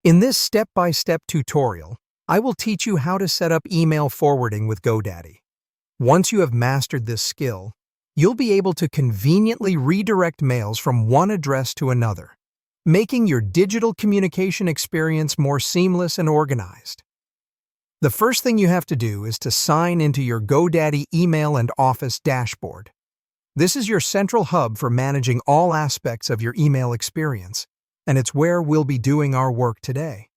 In this step-by-step tutorial, I will teach you how to set up email forwarding with GoDaddy. Once you have mastered this skill, you'll be able to conveniently redirect mails from one address to another, making your digital communication experience more seamless and organized. The first thing you have to do is to sign into your GoDaddy email and Office dashboard. This is your central hub for managing all aspects of your email experience, and it's where we'll be doing our work today.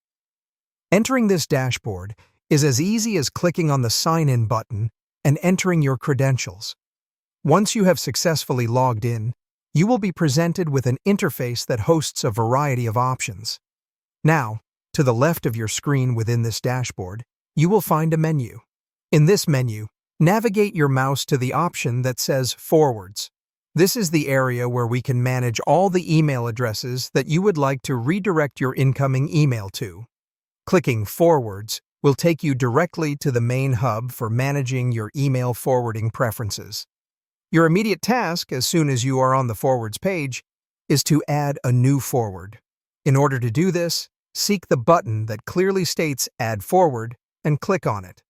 Entering this dashboard is as easy as clicking on the Sign In button and entering your credentials. Once you have successfully logged in, you will be presented with an interface that hosts a variety of options. Now, to the left of your screen within this dashboard, you will find a menu. In this menu, navigate your mouse to the option that says Forwards. This is the area where we can manage all the email addresses that you would like to redirect your incoming email to. Clicking Forwards will take you directly to the main hub for managing your email forwarding preferences. Your immediate task, as soon as you are on the Forwards page, is to add a new forward. In order to do this, seek the button that clearly states Add Forward and click on it.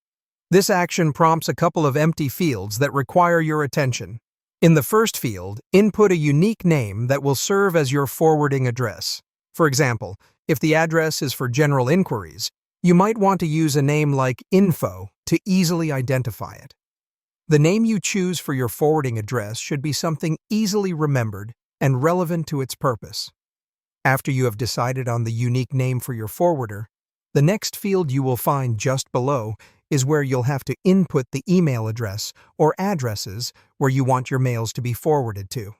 This action prompts a couple of empty fields that require your attention. In the first field, input a unique name that will serve as your forwarding address. For example, if the address is for general inquiries, you might want to use a name like Info to easily identify it. The name you choose for your forwarding address should be something easily remembered and relevant to its purpose. After you have decided on the unique name for your forwarder, the next field you will find just below is where you'll have to input the email address or addresses where you want your mails to be forwarded to.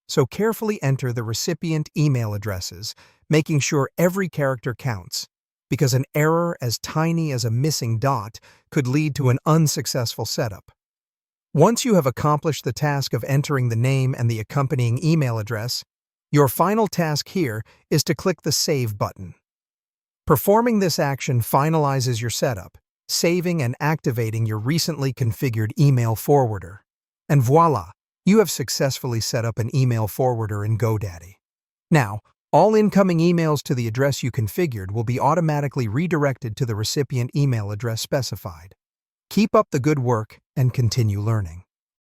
So carefully enter the recipient email addresses, making sure every character counts, because an error as tiny as a missing dot could lead to an unsuccessful setup. Once you have accomplished the task of entering the name and the accompanying email address, your final task here is to click the Save button. Performing this action finalizes your setup, saving and activating your recently configured email forwarder. And voila, you have successfully set up an email forwarder in GoDaddy. Now, all incoming emails to the address you configured will be automatically redirected to the recipient email address specified. Keep up the good work and continue learning.